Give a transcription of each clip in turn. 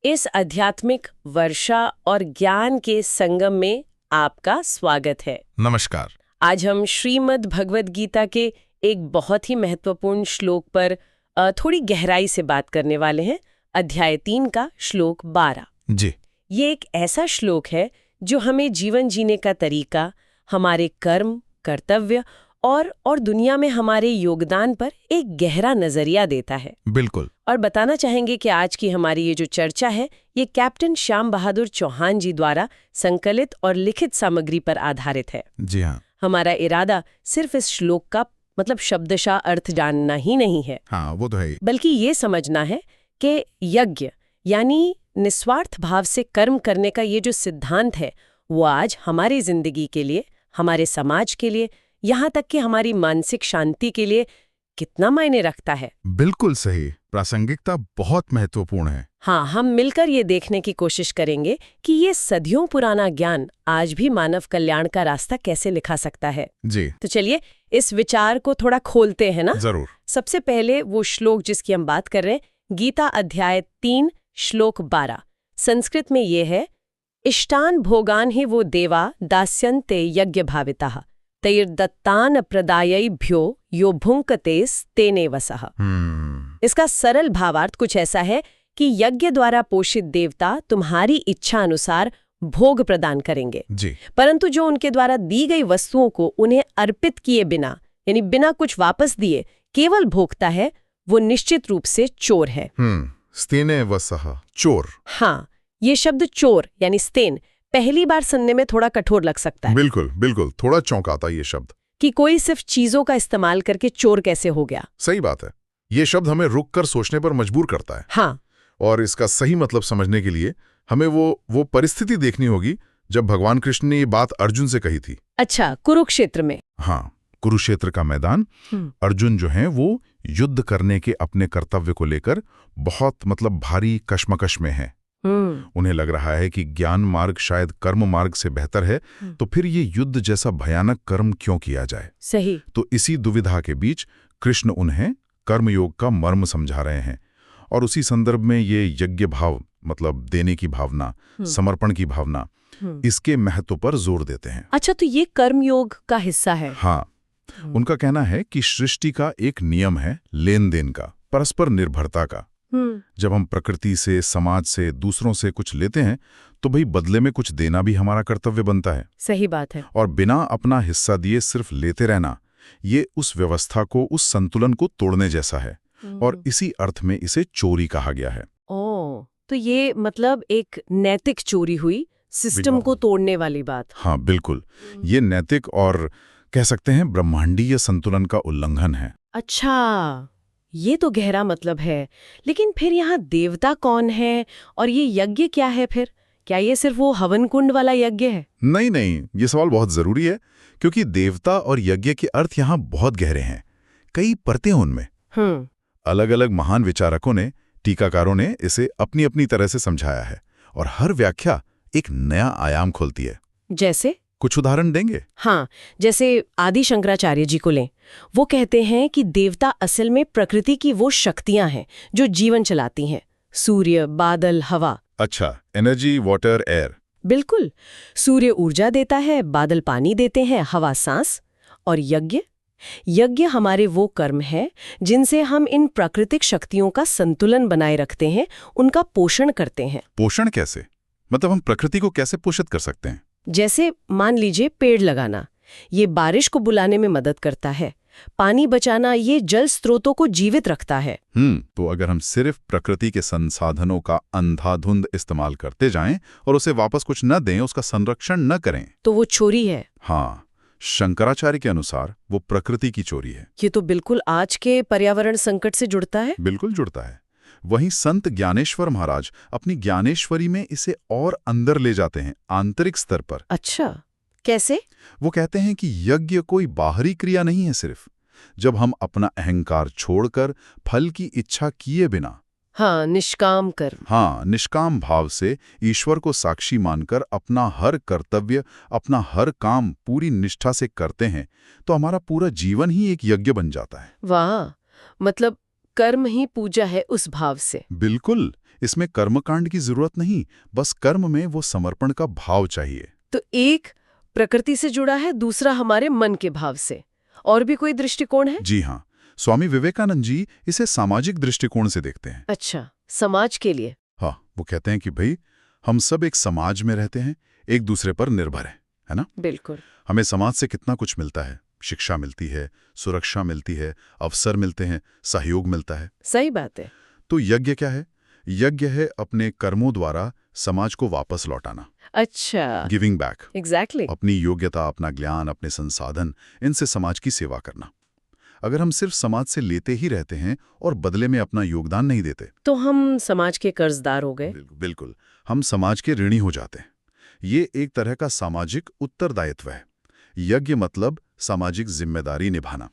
इस आध्यात्मिक वर्षा और ज्ञान के संगम में आपका स्वागत है। नमस्कार। आज हम श्रीमद् भगवद गीता के एक बहुत ही महत्वपूर्ण श्लोक पर थोड़ी गहराई से बात करने वाले हैं। अध्याय 3 का श्लोक 12। जी। ये एक ऐसा श्लोक है जो हमें जीवन जीने का तरीका, हमारे कर्म, कर्तव्य और दुनिया में हमारे योगदान पर एक गहरा नजरिया देता है। बिल्कुल। और बताना चाहेंगे कि आज की हमारी ये जो चर्चा है ये कैप्टन श्याम बहादुर चौहान जी द्वारा संकलित और लिखित सामग्री पर आधारित है। जी हाँ। हमारा इरादा सिर्फ इस श्लोक का मतलब शब्दशः अर्थ जानना ही नहीं है। हाँ, वो तो है ही। बल्कि ये समझना है कि यज्ञ यानी निस्वार्थ भाव से कर्म करने का ये जो सिद्धांत है वो आज हमारी जिंदगी के लिए, हमारे समाज के लिए, यहाँ तक कि हमारी मानसिक शांति के लिए कितना मायने रखता है। बिल्कुल सही। प्रासंगिकता बहुत महत्वपूर्ण है। हाँ, हम मिलकर ये देखने की कोशिश करेंगे कि ये सदियों पुराना ज्ञान आज भी मानव कल्याण का रास्ता कैसे लिखा सकता है। जी। तो चलिए इस विचार को थोड़ा खोलते हैं ना। जरूर। सबसे पहले वो श्लोक जिसकी हम बात कर रहे हैं, गीता अध्याय 3 श्लोक 12। संस्कृत में ये है, इष्टान भोगान ही वो देवा दास्यन्ते यज्ञ भाविताः तैर्दत्तान प्रदायैभ्यो यो भुंक्तेस् तेने वसः। इसका सरल भावार्थ कुछ ऐसा है कि यज्ञ द्वारा पोषित देवता तुम्हारी इच्छा अनुसार भोग प्रदान करेंगे। जी। परंतु जो उनके द्वारा दी गई वस्तुओं को उन्हें अर्पित किए बिना यानी बिना कुछ वापस दिए केवल भोगता है, वो निश्चित रूप से चोर है। स्तेने वसः, चोर। हाँ, ये शब्द चोर यानी स्तेन पहली बार सुनने में थोड़ा कठोर लग सकता है। बिल्कुल बिल्कुल, थोड़ा चौंकाता ये शब्द कि कोई सिर्फ चीजों का इस्तेमाल करके चोर कैसे हो गया। सही बात है। ये शब्द हमें रुक कर सोचने पर मजबूर करता है। हाँ। और इसका सही मतलब समझने के लिए हमें वो परिस्थिति देखनी होगी जब भगवान कृष्ण ने ये बात अर्जुन से कही थी। अच्छा, कुरुक्षेत्र में। हाँ, कुरुक्षेत्र का मैदान। अर्जुन जो हैं वो युद्ध करने के अपने कर्तव्य को लेकर बहुत भारी कश्मकश में है। उन्हें लग रहा है कि ज्ञान मार्ग शायद कर्म मार्ग से बेहतर है, तो फिर ये युद्ध जैसा भयानक कर्म क्यों किया जाए। सही। तो इसी दुविधा के बीच कृष्ण उन्हें कर्मयोग का मर्म समझा रहे हैं और उसी संदर्भ में ये यज्ञ भाव देने की भावना, समर्पण की भावना, इसके महत्व पर जोर देते हैं। अच्छा, तो ये कर्मयोग का हिस्सा है। हाँ, उनका कहना है कि सृष्टि का एक नियम है लेन देन का, परस्पर निर्भरता का। जब हम प्रकृति से, समाज से, दूसरों से कुछ लेते हैं तो भाई बदले में कुछ देना भी हमारा कर्तव्य बनता है। सही बात है। और बिना अपना हिस्सा दिए सिर्फ लेते रहना, ये उस व्यवस्था को, उस संतुलन को तोड़ने जैसा है। और इसी अर्थ में इसे चोरी कहा गया है। ओह, तो ये एक नैतिक चोरी हुई, सिस्टम को तोड़ने वाली बात। हाँ बिल्कुल, ये नैतिक और कह सकते हैं ब्रह्मांडीय संतुलन का उल्लंघन है। अच्छा, ये तो गहरा मतलब है। लेकिन फिर यहाँ देवता कौन है और ये यज्ञ क्या है फिर? क्या ये सिर्फ वो हवन कुंड वाला यज्ञ है? नहीं, ये सवाल बहुत जरूरी है, क्योंकि देवता और यज्ञ के अर्थ यहाँ बहुत गहरे हैं। कई परतें उनमें। अलग अलग महान विचारकों ने, टीकाकारों ने इसे अपनी अपनी तरह से समझाया है और हर व्याख्या एक नया आयाम खोलती है। जैसे? कुछ उदाहरण देंगे? हाँ, जैसे आदि शंकराचार्य जी को लें। वो कहते हैं कि देवता असल में प्रकृति की वो शक्तियां हैं जो जीवन चलाती हैं। सूर्य, बादल, हवा। अच्छा, एनर्जी, वाटर, एयर। बिल्कुल। सूर्य ऊर्जा देता है, बादल पानी देते हैं, हवा सांस। और यज्ञ हमारे वो कर्म है जिनसे हम इन प्राकृतिक शक्तियों का संतुलन बनाए रखते हैं, उनका पोषण करते हैं। पोषण कैसे? हम प्रकृति को कैसे पोषित कर सकते हैं? जैसे मान लीजिए पेड़ लगाना, ये बारिश को बुलाने में मदद करता है। पानी बचाना, ये जल स्रोतों को जीवित रखता है। तो अगर हम सिर्फ प्रकृति के संसाधनों का अंधाधुंध इस्तेमाल करते जाएं और उसे वापस कुछ न दें, उसका संरक्षण न करें, तो वो चोरी है। हाँ, शंकराचार्य के अनुसार वो प्रकृति की चोरी है। ये तो बिल्कुल आज के पर्यावरण संकट से जुड़ता है। बिल्कुल जुड़ता है। वहीं संत ज्ञानेश्वर महाराज अपनी ज्ञानेश्वरी में इसे और अंदर ले जाते हैं, आंतरिक स्तर पर। अच्छा, कैसे? वो कहते हैं कि यज्ञ कोई बाहरी क्रिया नहीं है सिर्फ। जब हम अपना अहंकार छोड़कर फल की इच्छा किए बिना, हाँ, निष्काम कर्म, हाँ, निष्काम भाव से ईश्वर को साक्षी मानकर अपना हर कर्तव्य, अपना हर काम पूरी निष्ठा से करते हैं, तो हमारा पूरा जीवन ही एक यज्ञ बन जाता है। वाह, कर्म ही पूजा है उस भाव से। बिल्कुल, इसमें कर्मकांड की जरूरत नहीं, बस कर्म में वो समर्पण का भाव चाहिए। तो एक प्रकृति से जुड़ा है, दूसरा हमारे मन के भाव से। और भी कोई दृष्टिकोण है? जी हाँ, स्वामी विवेकानंद जी इसे सामाजिक दृष्टिकोण से देखते हैं। अच्छा, समाज के लिए। हाँ, वो कहते हैं कि भाई हम सब एक समाज में रहते हैं, एक दूसरे पर निर्भर है ना? बिल्कुल। हमें समाज से कितना कुछ मिलता है, शिक्षा मिलती है, सुरक्षा मिलती है, अवसर मिलते हैं, सहयोग मिलता है। सही बात है। तो यज्ञ क्या है? यज्ञ है अपने कर्मों द्वारा समाज को वापस लौटाना। अच्छा, गिविंग बैक। एग्जैक्टली। अपनी योग्यता, अपना ज्ञान, अपने संसाधन, इनसे समाज की सेवा करना। अगर हम सिर्फ समाज से लेते ही रहते हैं और बदले में अपना योगदान नहीं देते, तो हम समाज के कर्जदार हो गए। बिल्कुल, हम समाज के ऋणी हो जाते हैं। ये एक तरह का सामाजिक उत्तरदायित्व है। यज्ञ मतलब सामाजिक जिम्मेदारी निभाना।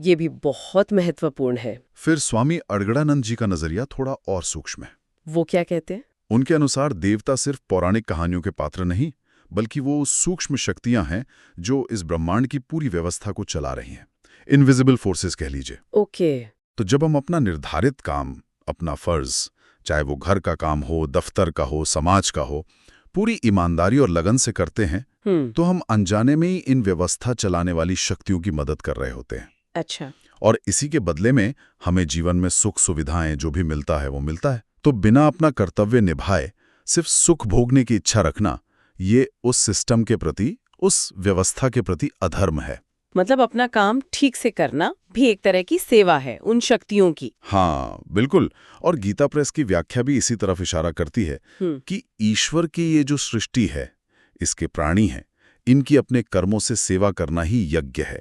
ये भी बहुत महत्वपूर्ण है। फिर स्वामी अड़गड़ानंद जी का नजरिया थोड़ा और सूक्ष्म है। वो क्या कहते हैं? उनके अनुसार देवता सिर्फ पौराणिक कहानियों के पात्र नहीं, बल्कि वो सूक्ष्म शक्तियां हैं जो इस ब्रह्मांड की पूरी व्यवस्था को चला रही हैं। इनविजिबल फोर्सेस कह लीजिए। ओके। तो जब हम अपना निर्धारित काम, अपना फर्ज, चाहे वो घर का काम हो, दफ्तर का हो, समाज का हो, पूरी ईमानदारी और लगन से करते हैं, तो हम अनजाने में ही इन व्यवस्था चलाने वाली शक्तियों की मदद कर रहे होते हैं। अच्छा। और इसी के बदले में हमें जीवन में सुख सुविधाएं जो भी मिलता है वो मिलता है। तो बिना अपना कर्तव्य निभाए सिर्फ सुख भोगने की इच्छा रखना, ये उस सिस्टम के प्रति, उस व्यवस्था के प्रति अधर्म है। मतलब अपना काम ठीक से करना भी एक तरह की सेवा है उन शक्तियों की। हाँ, बिल्कुल। और गीता प्रेस की व्याख्या भी इसी तरफ इशारा करती है कि ईश्वर की ये जो सृष्टि है, इसके प्राणी हैं, इनकी अपने कर्मों से सेवा करना ही यज्ञ है।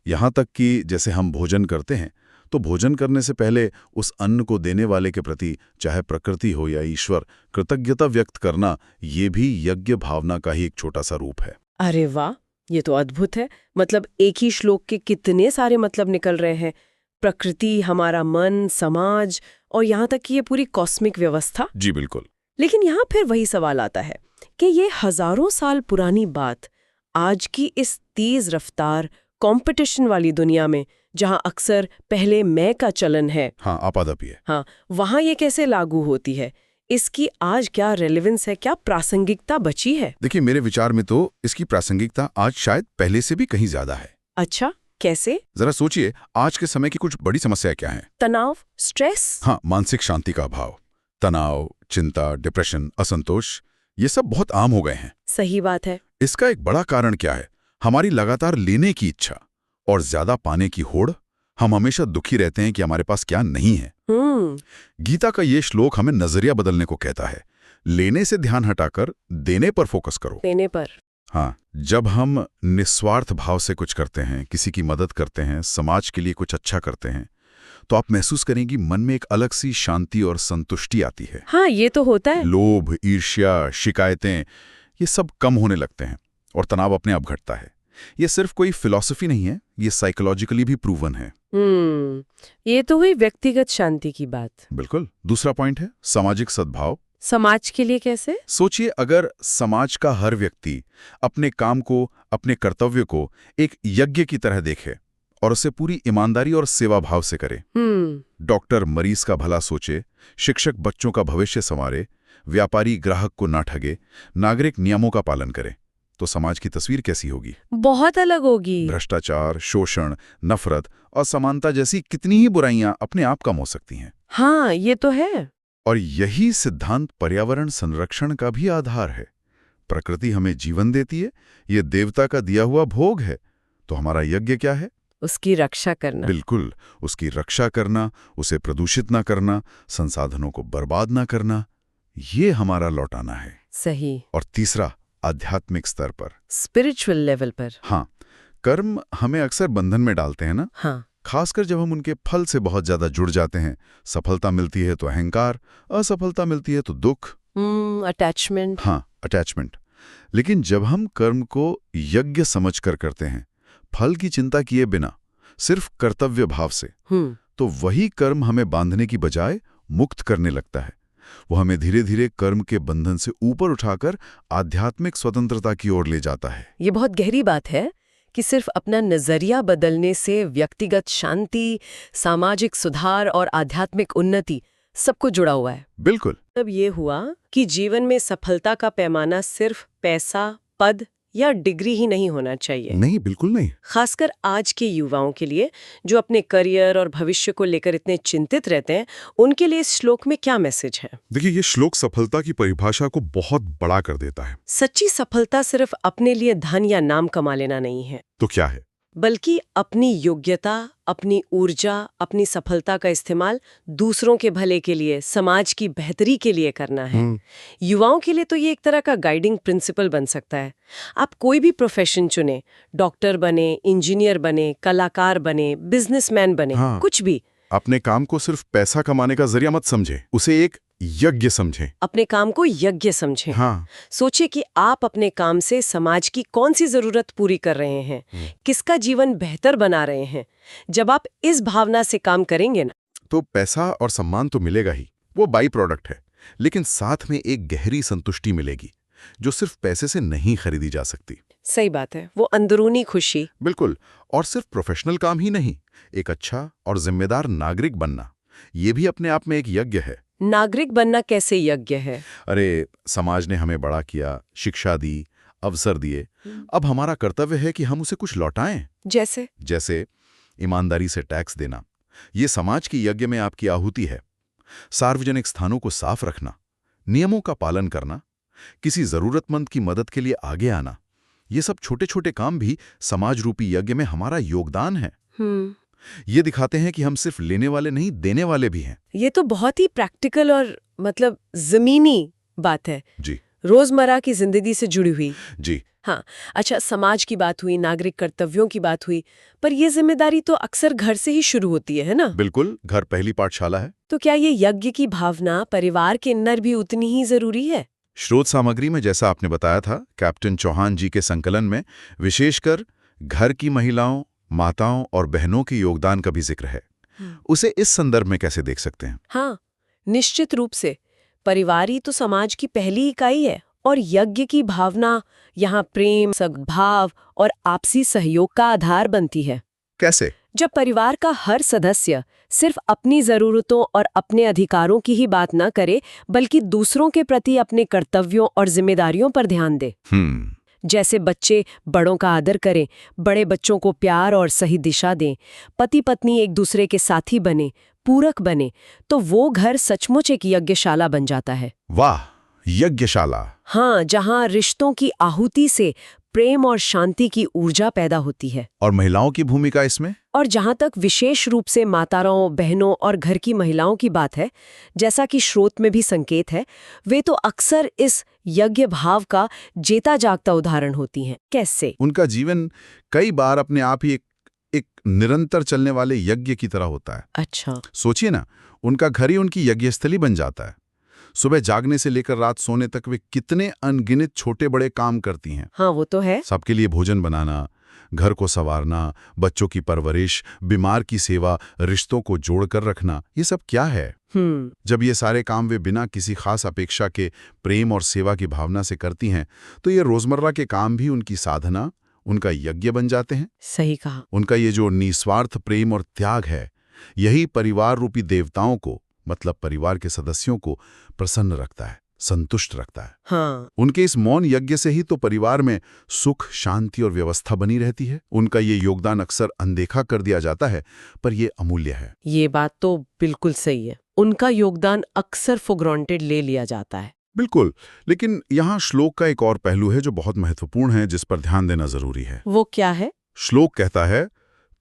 यहाँ तक कि जैसे हम भोजन करते हैं, तो भोजन करने से पहले उस अन्न को देने वाले के प्रति, चाहे प्रकृति हो या ईश्वर, कृतज्ञता व्यक्त करना, ये भी यज्ञ भावना का ही एक छोटा सा रूप है। अरे वाह, ये तो अद्भुत है। मतलब एक ही श्लोक के कितने सारे मतलब निकल रहे हैं। प्रकृति, हमारा मन, समाज और यहाँ तक कि ये पूरी कॉस्मिक व्यवस्था। जी बिल्कुल। लेकिन यहाँ फिर वही सवाल आता है कि ये हजारों साल पुरानी बात आज की इस तेज रफ्तार कंपटीशन वाली दुनिया में, जहाँ अक्सर पहले मैं का चलन है, हाँ, आपाधापी है, हाँ, वहाँ ये कैसे लागू होती है? इसकी आज क्या रेलेवेंस है, क्या प्रासंगिकता बची है? देखिए, मेरे विचार में तो इसकी प्रासंगिकता आज शायद पहले से भी कहीं ज्यादा है। अच्छा, कैसे? जरा सोचिए, आज के समय की कुछ बड़ी समस्याएं क्या हैं? तनाव, स्ट्रेस। हाँ, मानसिक शांति का अभाव, तनाव, चिंता, डिप्रेशन, असंतोष, ये सब बहुत आम हो गए हैं। सही बात है। इसका एक बड़ा कारण क्या है? हमारी लगातार लेने की इच्छा और ज्यादा पाने की होड़। हम हमेशा दुखी रहते हैं कि हमारे पास क्या नहीं है। गीता का ये श्लोक हमें नजरिया बदलने को कहता है। लेने से ध्यान हटाकर देने पर फोकस करो। देने पर। हाँ, जब हम निस्वार्थ भाव से कुछ करते हैं, किसी की मदद करते हैं, समाज के लिए कुछ अच्छा करते हैं, तो आप महसूस करेंगी मन में एक अलग सी शांति और संतुष्टि आती है। हाँ, ये तो होता है। लोभ, ईर्ष्या, शिकायतें, ये सब कम होने लगते हैं और तनाव अपने आप घटता है। ये सिर्फ कोई फिलॉसफी नहीं है, ये साइकोलॉजिकली भी प्रूवन है। ये तो हुई व्यक्तिगत शांति की बात। बिल्कुल। दूसरा पॉइंट है सामाजिक सद्भाव। समाज के लिए कैसे? सोचिए, अगर समाज का हर व्यक्ति अपने काम को, अपने कर्तव्य को एक यज्ञ की तरह देखे और उसे पूरी ईमानदारी और सेवा भाव से करे। डॉक्टर मरीज का भला सोचे, शिक्षक बच्चों का भविष्य संवारे, व्यापारी ग्राहक को ना ठगे, नागरिक नियमों का पालन करे, तो समाज की तस्वीर कैसी होगी? बहुत अलग होगी। भ्रष्टाचार, शोषण, नफरत, असमानता जैसी कितनी ही बुराइयां अपने आप कम हो सकती हैं। हाँ, ये तो है। और यही सिद्धांत पर्यावरण संरक्षण का भी आधार है। प्रकृति हमें जीवन देती है, ये देवता का दिया हुआ भोग है, तो हमारा यज्ञ क्या है? उसकी रक्षा करना। बिल्कुल, उसकी रक्षा करना, उसे प्रदूषित ना करना, संसाधनों को बर्बाद ना करना, ये हमारा लौटाना है। सही। और तीसरा, आध्यात्मिक स्तर पर, स्पिरिचुअल लेवल पर। हाँ, कर्म हमें अक्सर बंधन में डालते हैं ना। हाँ। खासकर जब हम उनके फल से बहुत ज्यादा जुड़ जाते हैं। सफलता मिलती है तो अहंकार, असफलता मिलती है तो दुख, अटैचमेंट। हाँ, अटैचमेंट। लेकिन जब हम कर्म को यज्ञ समझकर करते हैं, फल की चिंता किए बिना, सिर्फ कर्तव्य भाव से, तो वही कर्म हमें बांधने की बजाय मुक्त करने लगता है। वो हमें धीरे धीरे कर्म के बंधन से ऊपर उठाकर आध्यात्मिक स्वतंत्रता की ओर ले जाता है। ये बहुत गहरी बात है कि सिर्फ अपना नजरिया बदलने से व्यक्तिगत शांति, सामाजिक सुधार और आध्यात्मिक उन्नति सबको जुड़ा हुआ है। बिल्कुल। तब ये हुआ कि जीवन में सफलता का पैमाना सिर्फ पैसा, पद या डिग्री ही नहीं होना चाहिए। नहीं, बिल्कुल नहीं। खासकर आज के युवाओं के लिए जो अपने करियर और भविष्य को लेकर इतने चिंतित रहते हैं, उनके लिए इस श्लोक में क्या मैसेज है? देखिए, ये श्लोक सफलता की परिभाषा को बहुत बड़ा कर देता है। सच्ची सफलता सिर्फ अपने लिए धन या नाम कमा लेना नहीं है, तो क्या है? बल्कि अपनी योग्यता, अपनी ऊर्जा, अपनी सफलता का इस्तेमाल दूसरों के भले के लिए, समाज की बेहतरी के लिए करना है। युवाओं के लिए तो ये एक तरह का गाइडिंग प्रिंसिपल बन सकता है। आप कोई भी प्रोफेशन चुने, डॉक्टर बने, इंजीनियर बने, कलाकार बने, बिजनेसमैन बने, कुछ भी। अपने काम को सिर्फ पैसा कमाने का जरिया मत समझे, उसे एक यज्ञ समझें। अपने काम को यज्ञ समझें। हाँ। सोचिए कि आप अपने काम से समाज की कौन सी जरूरत पूरी कर रहे हैं, किसका जीवन बेहतर बना रहे हैं। जब आप इस भावना से काम करेंगे ना, तो पैसा और सम्मान तो मिलेगा ही, वो बाई प्रोडक्ट है, लेकिन साथ में एक गहरी संतुष्टि मिलेगी जो सिर्फ पैसे से नहीं खरीदी जा सकती। सही बात है, वो अंदरूनी खुशी। बिल्कुल। और सिर्फ प्रोफेशनल काम ही नहीं, एक अच्छा और जिम्मेदार नागरिक बनना, ये भी अपने आप में एक यज्ञ है। नागरिक बनना कैसे यज्ञ है? अरे, समाज ने हमें बड़ा किया, शिक्षा दी, अवसर दिए, अब हमारा कर्तव्य है कि हम उसे कुछ लौटाएं। जैसे ईमानदारी से टैक्स देना, ये समाज की यज्ञ में आपकी आहुति है। सार्वजनिक स्थानों को साफ रखना, नियमों का पालन करना, किसी जरूरतमंद की मदद के लिए आगे आना, ये सब छोटे छोटे काम भी समाज रूपी यज्ञ में हमारा योगदान है। ये दिखाते हैं कि हम सिर्फ लेने वाले नहीं, देने वाले भी हैं। ये तो बहुत ही प्रैक्टिकल और मतलब जमीनी बात है जी, रोजमर्रा की जिंदगी से जुड़ी हुई। जी हाँ। अच्छा, समाज की बात हुई, नागरिक कर्तव्यों की बात हुई, पर ये जिम्मेदारी तो अक्सर घर से ही शुरू होती है ना? बिल्कुल, घर पहली पाठशाला है। तो क्या ये यज्ञ की भावना परिवार के अंदर भी उतनी ही जरूरी है? स्रोत सामग्री में जैसा आपने बताया था, कैप्टन चौहान जी के संकलन में विशेषकर घर की महिलाओं, माताओं और बहनों के योगदान का भी जिक्र है। उसे इस संदर्भ में कैसे देख सकते हैं? हाँ, निश्चित रूप से परिवार ही तो समाज की पहली इकाई है, और यज्ञ की भावना यहाँ प्रेम, सद्भाव और आपसी सहयोग का आधार बनती है। कैसे? जब परिवार का हर सदस्य सिर्फ अपनी जरूरतों और अपने अधिकारों की ही बात न करे, बल्कि दूसरों के प्रति अपने कर्तव्यों और जिम्मेदारियों पर ध्यान दे। जैसे बच्चे बड़ों का आदर करें, बड़े बच्चों को प्यार और सही दिशा दें, पति पत्नी एक दूसरे के साथी बने, पूरक बने, तो वो घर सचमुच एक यज्ञशाला बन जाता है। वाह, यज्ञशाला। हाँ, जहाँ रिश्तों की आहुति से प्रेम और शांति की ऊर्जा पैदा होती है। और महिलाओं की भूमिका इसमें? और जहाँ तक विशेष रूप से माताओं, बहनों और घर की महिलाओं की बात है, जैसा कि स्रोत में भी संकेत है, वे तो अक्सर इस यज्ञ भाव का जेता जागता उदाहरण होती हैं। कैसे? उनका जीवन कई बार अपने आप ही एक निरंतर चलने वाले यज्ञ की तरह होता है। अच्छा। सोचिए ना, उनका घर ही उनकी यज्ञस्थली बन जाता है। सुबह जागने से लेकर रात सोने तक वे कितने अनगिनत छोटे बड़े काम करती हैं। हाँ, वो तो है। सबके लिए भोजन बनाना, घर को संवारना, बच्चों की परवरिश, बीमार की सेवा, रिश्तों को जोड़कर रखना, ये सब क्या है? जब ये सारे काम वे बिना किसी खास अपेक्षा के प्रेम और सेवा की भावना से करती हैं, तो ये रोजमर्रा के काम भी उनकी साधना, उनका यज्ञ बन जाते हैं। सही कहा। उनका ये जो निस्वार्थ प्रेम और त्याग है, यही परिवार रूपी देवताओं को, मतलब परिवार के सदस्यों को प्रसन्न रखता है, संतुष्ट रखता है। हाँ। उनके इस मौन यज्ञ से ही तो परिवार में सुख, शांति और व्यवस्था बनी रहती है। उनका ये योगदान अक्सर अनदेखा कर दिया जाता है, पर ये अमूल्य है। ये बात तो बिल्कुल सही है। उनका योगदान अक्सर फॉर ग्रांटेड ले लिया जाता है। बिल्कुल, लेकिन यहाँ श्लोक का एक और पहलू है जो बहुत महत्वपूर्ण है, जिस पर ध्यान देना जरूरी है। वो क्या है? श्लोक कहता है,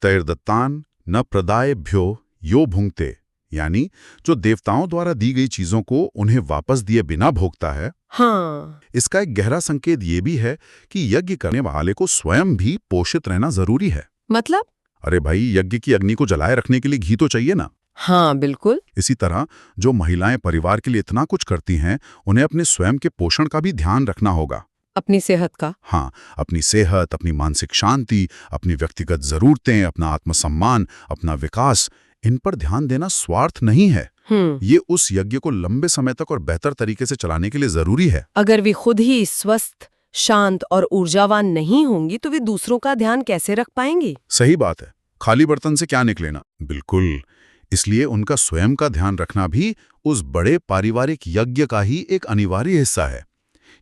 तैर्दत्तान न प्रदायभ्यो यो भुंक्ते, यानी जो देवताओं द्वारा दी गई चीजों को उन्हें वापस दिए बिना भोगता है। हाँ। इसका एक गहरा संकेत ये भी है कि यज्ञ करने वाले को स्वयं भी पोषित रहना जरूरी है। मतलब? अरे भाई, यज्ञ की अग्नि को जलाए रखने के लिए घी तो चाहिए ना। हाँ, बिल्कुल। इसी तरह जो महिलाएं परिवार के लिए इतना कुछ करती हैं, उन्हें अपने स्वयं के पोषण का भी ध्यान रखना होगा। अपनी सेहत का? हाँ, अपनी सेहत, अपनी मानसिक शांति, अपनी व्यक्तिगत जरूरतें, अपना आत्मसम्मान, अपना विकास, इन पर ध्यान देना स्वार्थ नहीं है। ये उस यज्ञ को लंबे समय तक और बेहतर तरीके से चलाने के लिए जरूरी है। अगर वे खुद ही स्वस्थ, शांत और ऊर्जावान नहीं होंगी तो वे दूसरों का ध्यान कैसे रख पाएंगी? सही बात है। खाली बर्तन से क्या निकलेना। बिल्कुल, इसलिए उनका स्वयं का ध्यान रखना भी उस बड़े पारिवारिक यज्ञ का ही एक अनिवार्य हिस्सा है।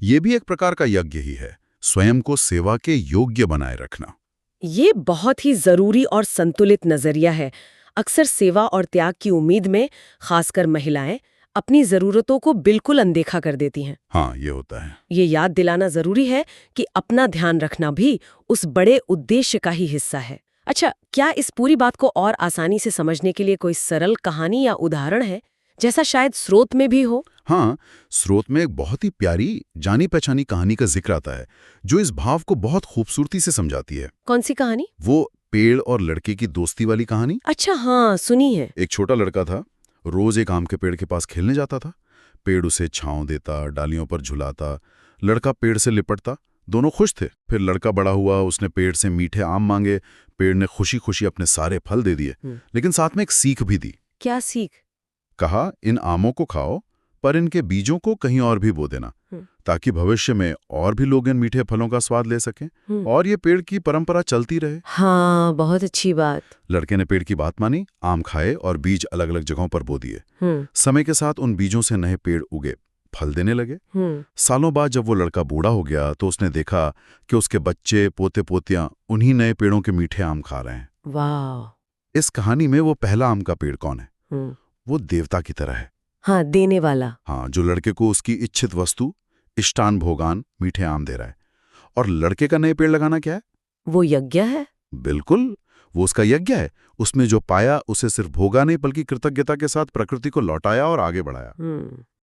ये भी एक प्रकार का यज्ञ ही है, स्वयं को सेवा के योग्य बनाए रखना। ये बहुत ही जरूरी और संतुलित नजरिया है। अक्सर सेवा और त्याग की उम्मीद में खासकर महिलाएं अपनी जरूरतों को बिल्कुल अनदेखा कर देती हैं। हाँ, ये होता है। ये याद दिलाना जरूरी है कि अपना ध्यान रखना भी उस बड़े उद्देश्य का ही हिस्सा है। अच्छा, क्या इस पूरी बात को और आसानी से समझने के लिए कोई सरल कहानी या उदाहरण है, जैसा शायद स्रोत में भी हो? हाँ, स्रोत में एक बहुत ही प्यारी जानी पहचानी कहानी का जिक्र आता है जो इस भाव को बहुत खूबसूरती से समझाती है। कौन सी कहानी? वो पेड़ और लड़के की दोस्ती वाली कहानी। अच्छा, हाँ, सुनी है। एक छोटा लड़का था, रोज एक आम के पेड़ के पास खेलने जाता था। पेड़ उसे छांव देता, डालियों पर झुलाता, लड़का पेड़ से लिपटता, दोनों खुश थे। फिर लड़का बड़ा हुआ, उसने पेड़ से मीठे आम मांगे, पेड़ ने खुशी खुशी अपने सारे फल दे दिए, लेकिन साथ में एक सीख भी दी। क्या सीख? कहा, इन आमों को खाओ, पर इनके बीजों को कहीं और भी बो देना, ताकि भविष्य में और भी लोग इन मीठे फलों का स्वाद ले सकें और ये पेड़ की परंपरा चलती रहे। हाँ, बहुत अच्छी बात। लड़के ने पेड़ की बात मानी, आम खाए और बीज अलग अलग जगहों पर बो दिए। समय के साथ उन बीजों से नए पेड़ उगे, फल देने लगे। सालों बाद जब वो लड़का बूढ़ा हो गया तो उसने देखा कि उसके बच्चे पोते पोतियां उन्हीं नए पेड़ों के मीठे आम खा रहे हैं। वाह! इस कहानी में वो पहला आम का पेड़ कौन है? वो देवता की तरह है। हाँ, देने वाला। हाँ, जो लड़के को उसकी इच्छित वस्तु, इष्टान भोगान, मीठे आम दे रहा है। और लड़के का नए पेड़ लगाना क्या है? वो यज्ञ है। बिल्कुल, वो उसका यज्ञ है। उसमें जो पाया उसे सिर्फ भोगा नहीं बल्कि कृतज्ञता के साथ प्रकृति को लौटाया और आगे बढ़ाया।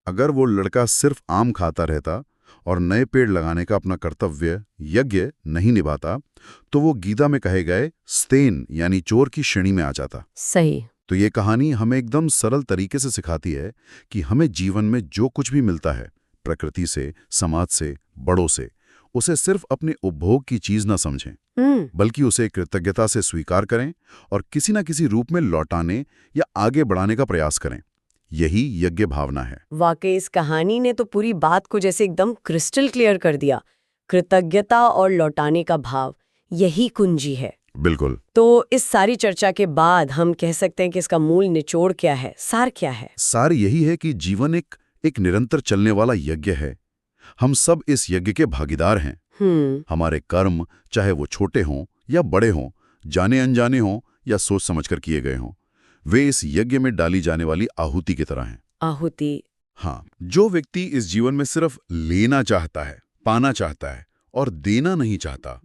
अगर वो लड़का सिर्फ आम खाता रहता और नए पेड़ लगाने का अपना कर्तव्य, यज्ञ नहीं निभाता, तो वो गीता में कहे गए स्तेन यानी चोर की श्रेणी में आ जाता। सही। तो ये कहानी हमें एकदम सरल तरीके से सिखाती है कि हमें जीवन में जो कुछ भी मिलता है, प्रकृति से, समाज से, बड़ों से, उसे सिर्फ अपने उपभोग की चीज न समझें, बल्कि उसे कृतज्ञता से स्वीकार करें और किसी न किसी रूप में लौटाने या आगे बढ़ाने का प्रयास करें। यही यज्ञ भावना है। वाकई इस कहानी ने तो पूरी बात को जैसे एकदम क्रिस्टल क्लियर कर दिया। कृतज्ञता और लौटाने का भाव, यही कुंजी है। बिल्कुल। तो इस सारी चर्चा के बाद हम कह सकते हैं कि इसका मूल निचोड़ क्या है, सार क्या है? सार यही है कि जीवन एक निरंतर चलने वाला यज्ञ है। हम सब इस यज्ञ के भागीदार हैं। हमारे कर्म, चाहे वो छोटे हों या बड़े हों, जाने अनजाने हों या सोच समझकर किए गए हों, वे इस यज्ञ में डाली जाने वाली आहुति की तरह हैं। आहुति। हाँ, जो व्यक्ति इस जीवन में सिर्फ लेना चाहता है, पाना चाहता है और देना नहीं चाहता,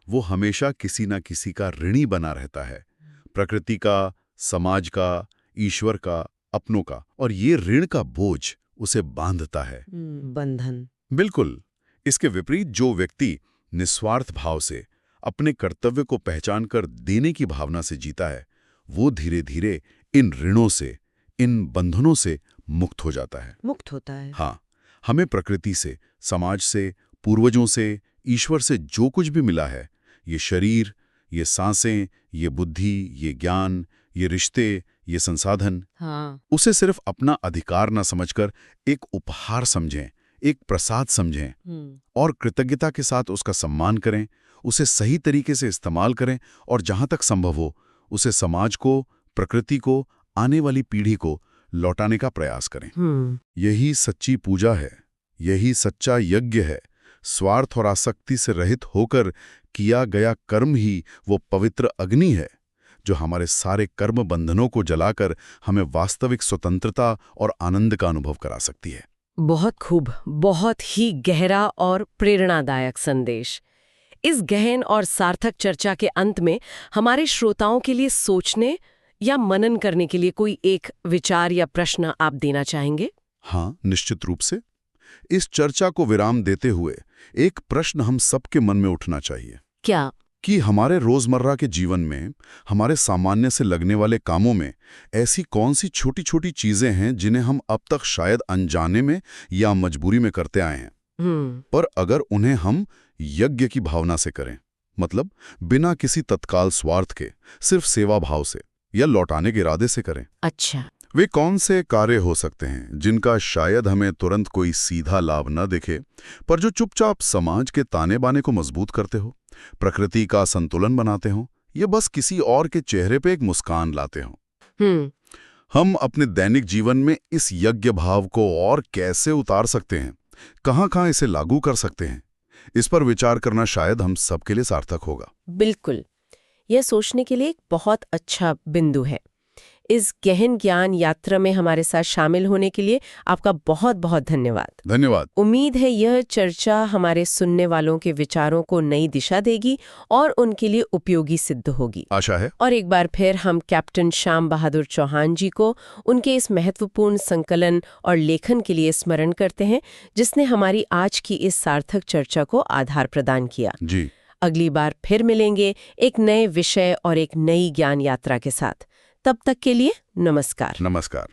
वो हमेशा किसी न किसी का ऋणी बना रहता है। प्रकृति का, समाज का, ईश्वर का, अपनों का। और ये ऋण का बोझ उसे बांधता है। बंधन। बिल्कुल। इसके विपरीत जो व्यक्ति निस्वार्थ भाव से अपने कर्तव्य को पहचानकर देने की भावना से जीता है, वो धीरे धीरे इन ऋणों से, इन बंधनों से मुक्त हो जाता है। मुक्त होता है। हाँ, हमें प्रकृति से, समाज से, पूर्वजों से, ईश्वर से जो कुछ भी मिला है, ये शरीर, ये सांसें, ये बुद्धि, ये ज्ञान, ये रिश्ते, ये संसाधन, उसे सिर्फ अपना अधिकार न समझकर एक उपहार समझें, एक प्रसाद समझें और कृतज्ञता के साथ उसका सम्मान करें, उसे सही तरीके से इस्तेमाल करें और जहां तक संभव हो उसे समाज को, प्रकृति को, आने वाली पीढ़ी को लौटाने का प्रयास करें। यही सच्ची पूजा है, यही सच्चा यज्ञ है। स्वार्थ और आसक्ति से रहित होकर किया गया कर्म ही वो पवित्र अग्नि है जो हमारे सारे कर्म बंधनों को जलाकर हमें वास्तविक स्वतंत्रता और आनंद का अनुभव करा सकती है। बहुत खूब, बहुत ही गहरा और प्रेरणादायक संदेश। इस गहन और सार्थक चर्चा के अंत में हमारे श्रोताओं के लिए सोचने या मनन करने के लिए कोई एक विचार या प्रश्न आप देना चाहेंगे? हाँ, निश्चित रूप से। इस चर्चा को विराम देते हुए एक प्रश्न हम सबके मन में उठना चाहिए। क्या? कि हमारे रोजमर्रा के जीवन में, हमारे सामान्य से लगने वाले कामों में ऐसी कौन सी छोटी छोटी चीजें हैं जिन्हें हम अब तक शायद अनजाने में या मजबूरी में करते आए हैं, पर अगर उन्हें हम यज्ञ की भावना से करें, मतलब बिना किसी तत्काल स्वार्थ के, सिर्फ सेवा भाव से या लौटाने के इरादे से करें। अच्छा, वे कौन से कार्य हो सकते हैं जिनका शायद हमें तुरंत कोई सीधा लाभ न दिखे, पर जो चुपचाप समाज के ताने बाने को मजबूत करते हो, प्रकृति का संतुलन बनाते हो, ये बस किसी और के चेहरे पे एक मुस्कान लाते हो? हम अपने दैनिक जीवन में इस यज्ञ भाव को और कैसे उतार सकते हैं, कहाँ-कहाँ इसे लागू कर सकते हैं, इस पर विचार करना शायद हम सबके लिए सार्थक होगा। बिल्कुल, यह सोचने के लिए एक बहुत अच्छा बिंदु है। इस गहन ज्ञान यात्रा में हमारे साथ शामिल होने के लिए आपका बहुत बहुत धन्यवाद। धन्यवाद। उम्मीद है यह चर्चा हमारे सुनने वालों के विचारों को नई दिशा देगी और उनके लिए उपयोगी सिद्ध होगी। आशा है। और एक बार फिर हम कैप्टन श्याम बहादुर चौहान जी को उनके इस महत्वपूर्ण संकलन और लेखन के लिए स्मरण करते हैं, जिसने हमारी आज की इस सार्थक चर्चा को आधार प्रदान किया। जी। अगली बार फिर मिलेंगे एक नए विषय और एक नई ज्ञान यात्रा के साथ। तब तक के लिए नमस्कार। नमस्कार।